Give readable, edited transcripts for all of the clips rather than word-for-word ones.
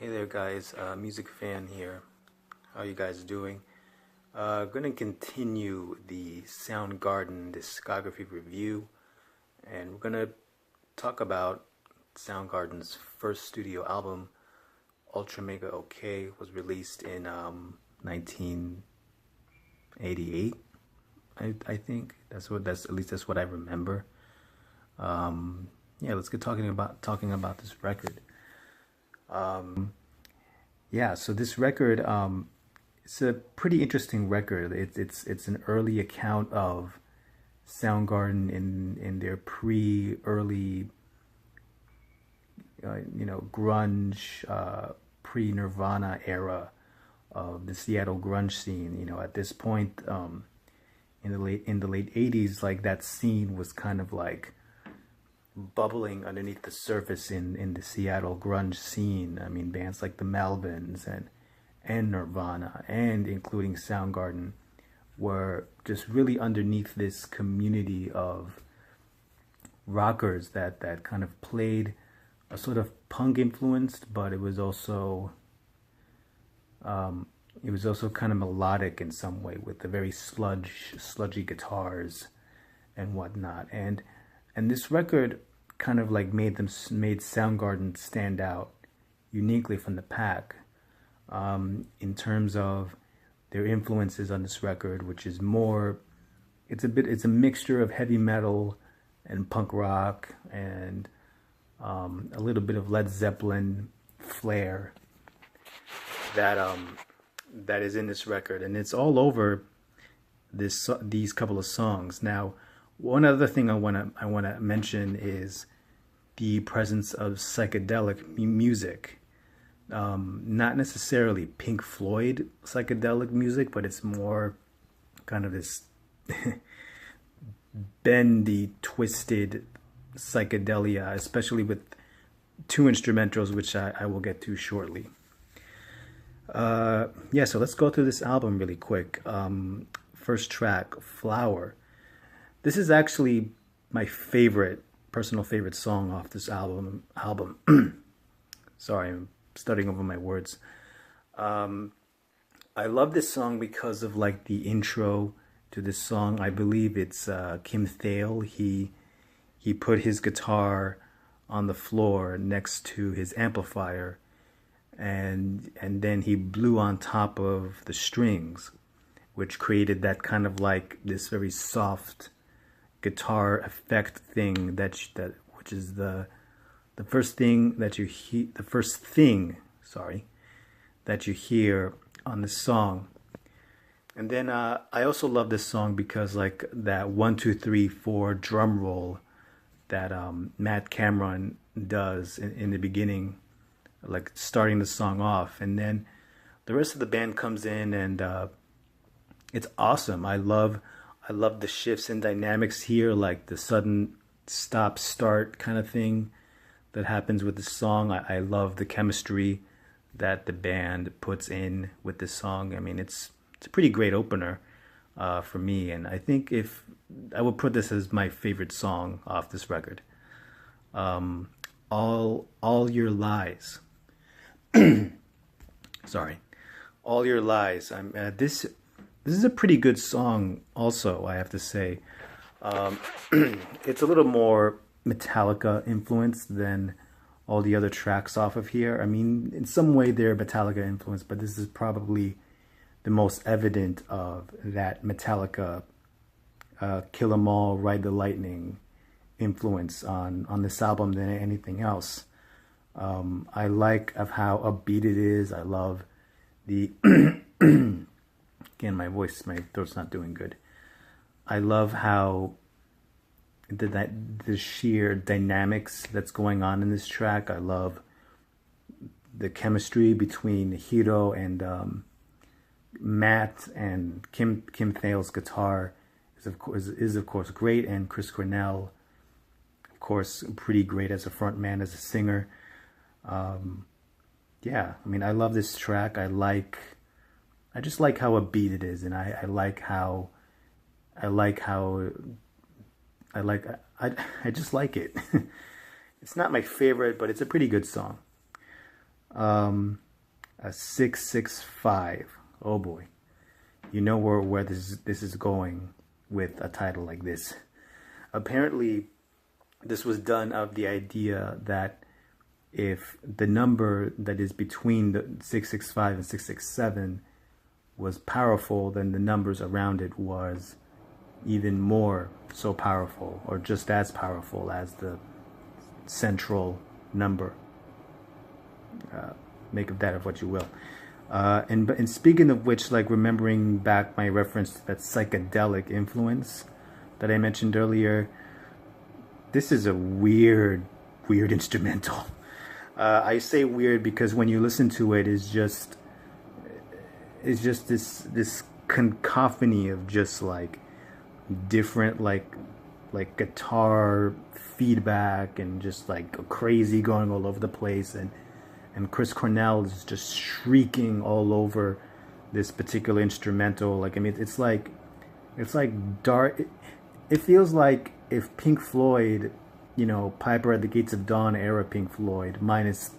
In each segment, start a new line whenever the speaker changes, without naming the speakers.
Hey there guys, Music Fan here. How you guys doing? Gonna continue the Soundgarden discography review, and we're gonna talk about Soundgarden's first studio album, Ultramega OK, was released in 1988. I think that's at least that's what I remember. Yeah, let's get talking about this record. Yeah, so this record, it's a pretty interesting record. It's an early account of Soundgarden in their early grunge, pre-Nirvana era of the Seattle grunge scene. At this point, in the late 80s, like that scene was kind of like bubbling underneath the surface in the Seattle grunge scene. I mean, bands like the Melvins and Nirvana, and including Soundgarden, were just really underneath this community of rockers that kind of played a sort of punk influenced, but it was also kind of melodic in some way, with the very sludgy guitars and whatnot. And this record kind of like made Soundgarden stand out uniquely from the pack, in terms of their influences on this record, which is it's a mixture of heavy metal and punk rock and a little bit of Led Zeppelin flair that is in this record, and it's all over these couple of songs. Now, one other thing I wanna mention is the presence of psychedelic music. Not necessarily Pink Floyd psychedelic music, but it's more kind of this bendy, twisted psychedelia, especially with two instrumentals, which I will get to shortly. Yeah, so let's go through this album really quick. First track, Flower. This is actually my personal favorite song off this album. Sorry, I'm stuttering over my words. I love this song because of like the intro to this song. I believe it's Kim Thale. He put his guitar on the floor next to his amplifier, and then he blew on top of the strings, which created that kind of like this very soft guitar effect thing which is the first thing that you hear on the song. And then I also love this song because like that 1 2 3 4 drum roll that Matt Cameron does in the beginning, like starting the song off, and then the rest of the band comes in, and it's awesome. I love the shifts in dynamics here, like the sudden stop start kind of thing that happens with the song. I love the chemistry that the band puts in with this song. I mean, it's a pretty great opener for me, and I think if I would put this as my favorite song off this record. All Your Lies. Sorry, All Your Lies. This is a pretty good song also, I have to say. It's a little more Metallica influenced than all the other tracks off of here. I mean, in some way they're Metallica influenced, but this is probably the most evident of that Metallica Kill 'Em All, Ride the Lightning influence on this album than anything else. I like of how upbeat it is. I love the again, my throat's not doing good. I love how the sheer dynamics that's going on in this track. I love the chemistry between Hiro and Matt, and Kim Thale's guitar is of course great, and Chris Cornell, of course, pretty great as a front man, as a singer. Yeah, I mean, I love this track. I just like how upbeat it is, and I just like it. It's not my favorite, but it's a pretty good song. A 665. Oh boy. You know where this is going with a title like this. Apparently, this was done of the idea that if the number that is between the 665 and 667 was powerful, then the numbers around it was even more so powerful, or just as powerful as the central number. Make of that of what you will. And speaking of which, like, remembering back my reference to that psychedelic influence that I mentioned earlier, this is a weird instrumental. I say weird because when you listen to it, it's just this cacophony of just like different like guitar feedback and just like crazy going all over the place, and Chris Cornell is just shrieking all over this particular instrumental. Like, I mean, it's like dark. It feels like if Pink Floyd, you know, Piper at the Gates of Dawn era Pink Floyd, minus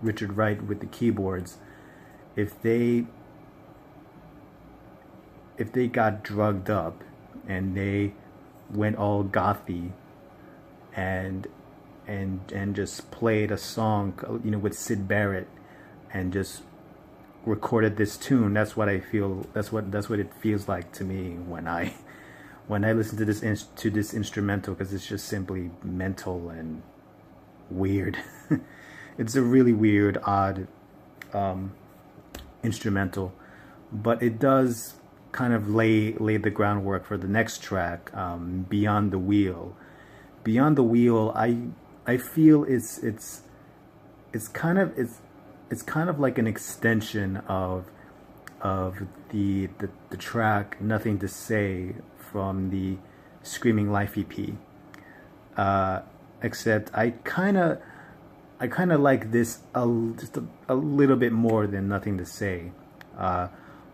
Richard Wright with the keyboards, if they got drugged up and they went all gothy and just played a song, you know, with Syd Barrett and just recorded this tune, that's what I feel. That's what it feels like to me when I listen to this instrumental, because it's just simply mental and weird. It's a really weird, odd instrumental, but it does kind of lay the groundwork for the next track, Beyond the Wheel. Beyond the Wheel, I feel it's kind of like an extension of the track Nothing to Say from the Screaming Life EP. Except I kind of like this just a little bit more than Nothing to Say.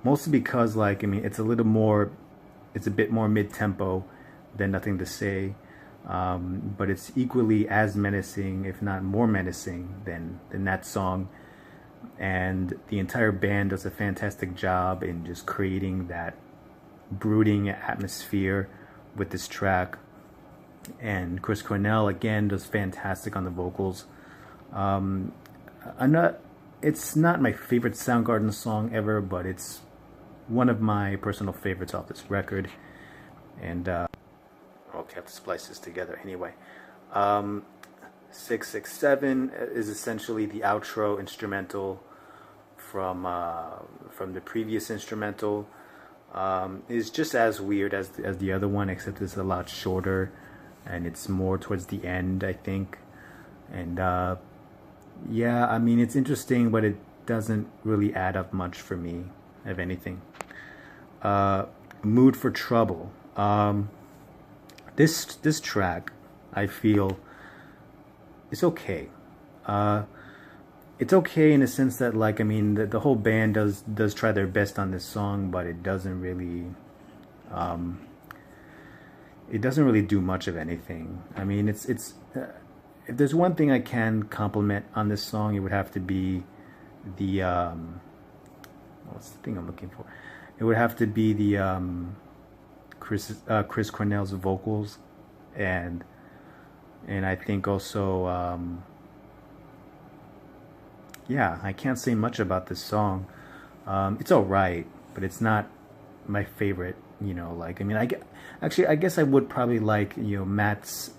Mostly because, like, I mean, it's a bit more mid-tempo than Nothing to Say. But it's equally as menacing, if not more menacing, than that song. And the entire band does a fantastic job in just creating that brooding atmosphere with this track. And Chris Cornell, again, does fantastic on the vocals. It's not my favorite Soundgarden song ever, but it's one of my personal favorites off this record. And okay, I have to splice this together anyway. 667 is essentially the outro instrumental from the previous instrumental. It's just as weird as the other one, except it's a lot shorter and it's more towards the end, I think. And yeah, I mean, it's interesting, but it doesn't really add up much for me, if anything. Mood for Trouble. This track, I feel, is okay. It's okay in the sense that, like, I mean, the whole band does try their best on this song, but it doesn't really do much of anything. I mean, it's if there's one thing I can compliment on this song, it would have to be the what's the thing I'm looking for? It would have to be the Chris Cornell's vocals, and I think also yeah, I can't say much about this song. It's alright, but it's not my favorite, you know. Like, I mean, I guess I would probably like, you know, Matt's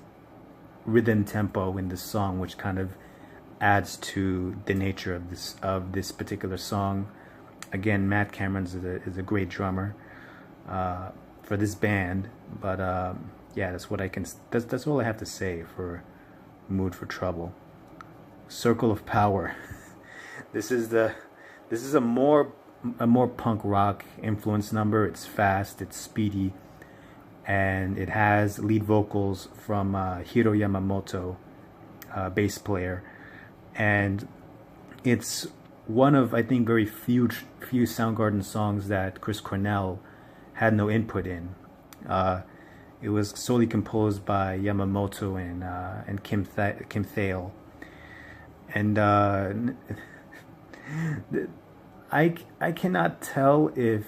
rhythm tempo in this song, which kind of adds to the nature of this particular song. Again, Matt Cameron is a great drummer for this band, but yeah, that's all I have to say for Mood for Trouble. Circle of Power. This is a more punk rock influenced number. It's fast, it's speedy, and it has lead vocals from Hiro Yamamoto, bass player, and it's one of, I think, very few Soundgarden songs that Chris Cornell had no input in. It was solely composed by Yamamoto and Kim Thale, and I cannot tell if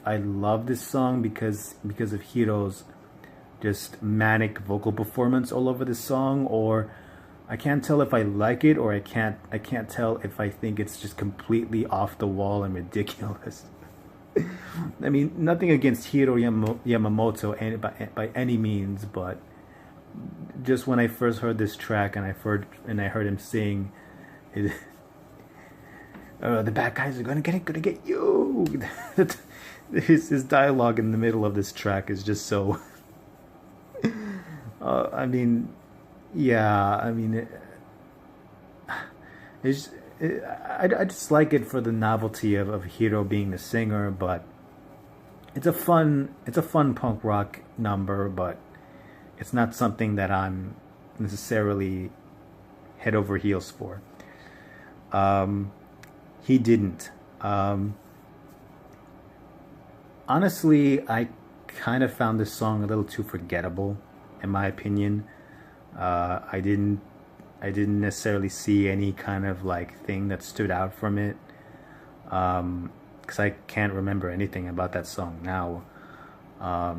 I love this song because of Hiro's just manic vocal performance all over the song, or I can't tell if I like it, or I can't tell if I think it's just completely off the wall and ridiculous. I mean, nothing against Hiro Yamamoto by any means, but just when I first heard this track and I heard him sing, it, the bad guys are gonna get you. His dialogue in the middle of this track is just so. I mean, yeah. I mean, I just like it for the novelty of Hiro being the singer, but it's a fun punk rock number, but it's not something that I'm necessarily head over heels for. He didn't. Honestly, I kind of found this song a little too forgettable, in my opinion. I didn't necessarily see any kind of like thing that stood out from it, because I can't remember anything about that song now. I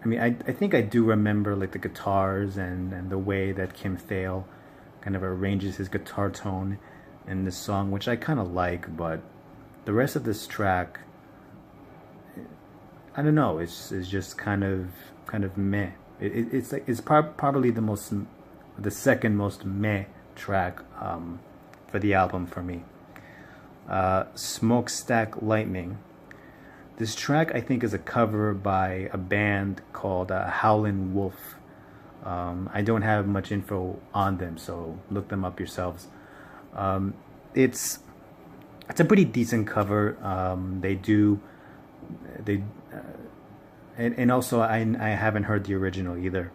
mean, I think I do remember like the guitars and the way that Kim Thale kind of arranges his guitar tone in this song, which I kind of like, but the rest of this track, I don't know, it's just kind of meh. It's probably the second most meh track for the album for me. Smokestack Lightning. This track I think is a cover by a band called Howlin' Wolf. I don't have much info on them, so look them up yourselves. It's a pretty decent cover. And also I haven't heard the original either.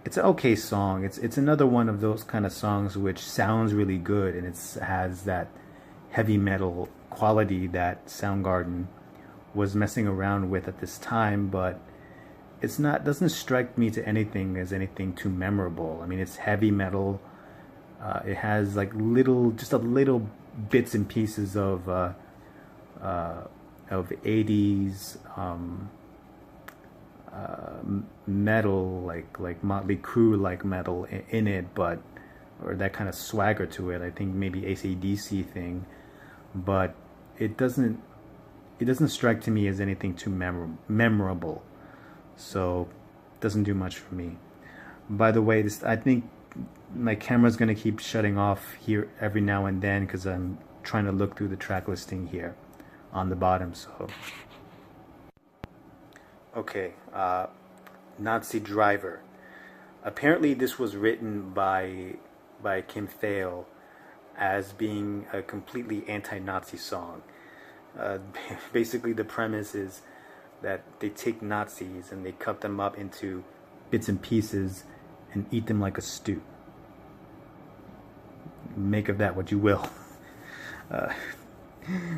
It's an okay song. It's another one of those kind of songs which sounds really good, and it has that heavy metal quality that Soundgarden was messing around with at this time, but doesn't strike me to anything too memorable. I mean, it's heavy metal. It has like just a little bits and pieces of 80s metal, like Motley Crue like metal in it, or that kind of swagger to it. I think maybe AC/DC thing, but it doesn't strike to me as anything too memorable. So it doesn't do much for me. By the way, I think my camera's gonna keep shutting off here every now and then because I'm trying to look through the track listing here on the bottom. So okay, Nazi Driver. Apparently this was written by Kim Thale as being a completely anti-Nazi song. Basically the premise is that they take Nazis and they cut them up into bits and pieces and eat them like a stew. Make of that what you will.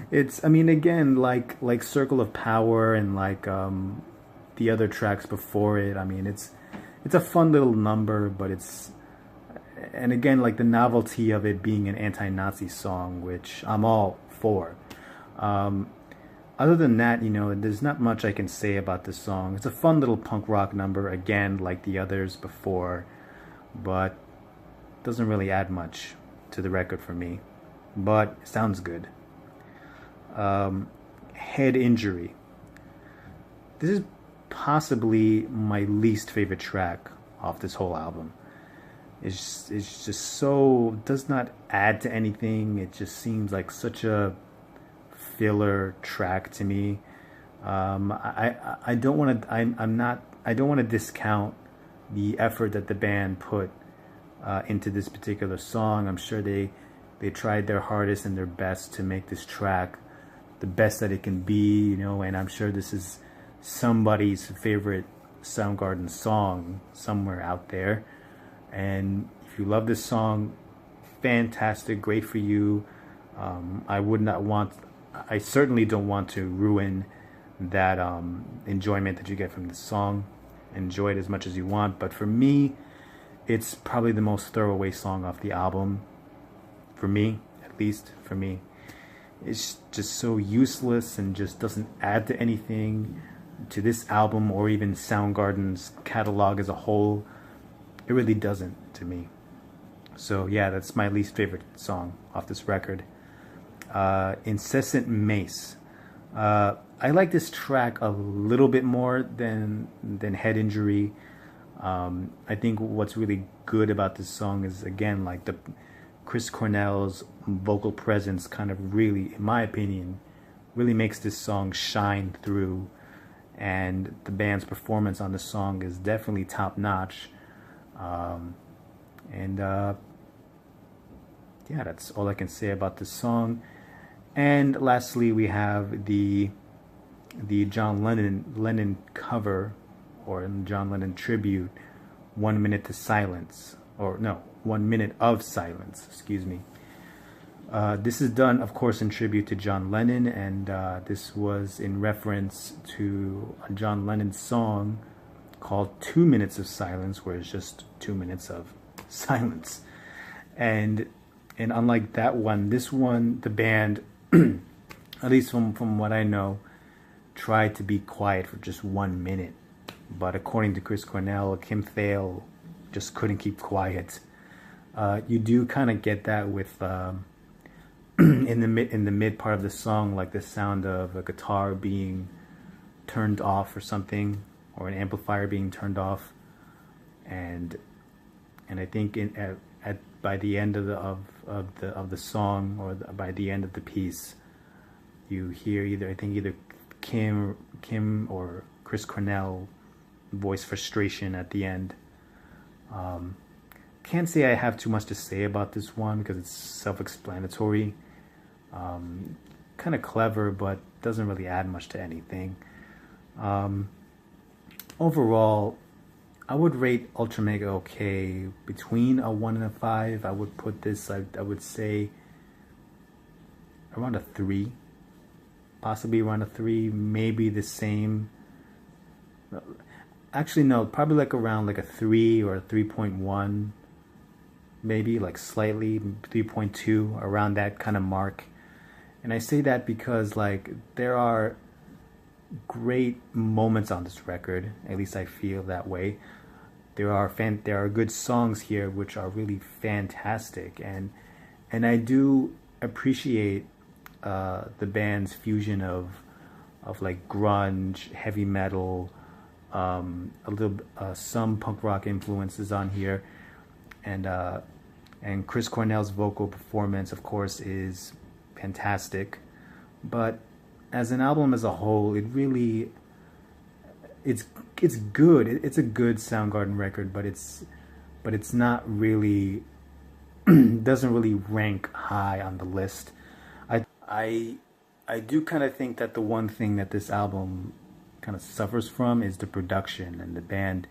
It's, I mean, again, like Circle of Power and like the other tracks before it. I mean, it's a fun little number, but and again, like the novelty of it being an anti-Nazi song, which I'm all for. Other than that, there's not much I can say about this song. It's a fun little punk rock number, again, like the others before, but doesn't really add much to the record for me, but it sounds good. Head Injury. This is possibly my least favorite track off this whole album. It's just so, does not add to anything. It just seems like such a filler track to me. I don't want to. I don't want to discount the effort that the band put into this particular song. I'm sure they tried their hardest and their best to make this track the best that it can be, and I'm sure this is somebody's favorite Soundgarden song somewhere out there. And if you love this song, fantastic, great for you. I certainly don't want to ruin that enjoyment that you get from this song. Enjoy it as much as you want, but for me, it's probably the most throwaway song off the album. for me, at least for me. It's just so useless and just doesn't add to anything, to this album or even Soundgarden's catalog as a whole. It really doesn't to me. So yeah, that's my least favorite song off this record. Incessant Mace. I like this track a little bit more than Head Injury. I think what's really good about this song is, again, like the Chris Cornell's vocal presence kind of really, in my opinion, really makes this song shine through, and the band's performance on the song is definitely top notch. Yeah, that's all I can say about this song. And lastly, we have the John Lennon cover, or John Lennon tribute, 1 Minute to Silence, or no, 1 Minute of Silence, excuse me. This is done, of course, in tribute to John Lennon, and this was in reference to a John Lennon song called 2 Minutes of Silence, where it's just 2 minutes of silence. And unlike that one, this one, the band, at least from what I know, tried to be quiet for just 1 minute. But according to Chris Cornell, Kim Thale just couldn't keep quiet. You do kind of get that with in the mid part of the song, like the sound of a guitar being turned off or something, or an amplifier being turned off, and I think by the end of the song, or by the end of the piece, you hear either Kim or Chris Cornell voice frustration at the end. Can't say I have too much to say about this one because it's self-explanatory. Kind of clever, but doesn't really add much to anything. Overall, I would rate Ultramega OK between a 1 and a 5. I would put this, I would say, around a 3. Possibly around a 3, maybe the same. Actually, no, probably like around like a 3 or a 3.1. Maybe like slightly 3.2, around that kind of mark. And I say that because like there are great moments on this record, at least I feel that way. There are good songs here which are really fantastic, and I do appreciate the band's fusion of like grunge, heavy metal, a little some punk rock influences on here, and Chris Cornell's vocal performance, of course, is fantastic. But as an album as a whole, it's good. It's a good Soundgarden record, but it's not really doesn't really rank high on the list. I do kind of think that the one thing that this album kind of suffers from is the production, and the band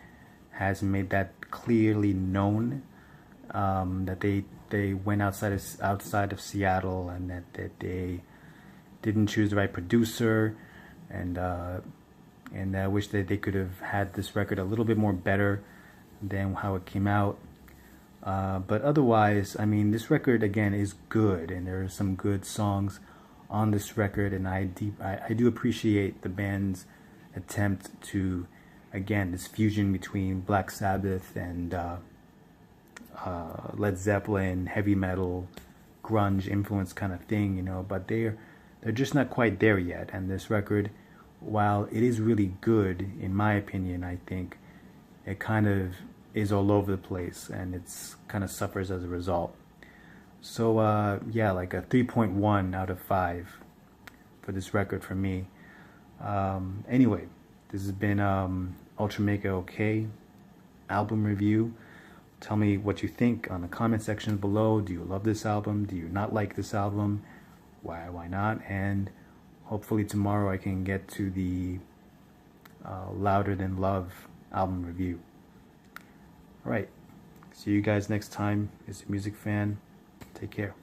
has made that clearly known, that they went outside of Seattle, and that they didn't choose the right producer, and I wish that they could have had this record a little bit more better than how it came out. But otherwise, I mean, this record again is good, and there are some good songs on this record, and I do appreciate the band's attempt to, again, this fusion between Black Sabbath and Led Zeppelin, heavy metal, grunge influence kind of thing, you know. But they're just not quite there yet. And this record, while it is really good, in my opinion, I think it kind of is all over the place, and it's kind of suffers as a result. So yeah, like a 3.1 out of 5 for this record for me. Anyway, this has been Ultramega OK album review. Tell me what you think on the comment section below. Do you love this album? Do you not like this album? Why not? And hopefully tomorrow I can get to the Louder Than Love album review. Alright, see you guys next time. It's a music fan. Take care.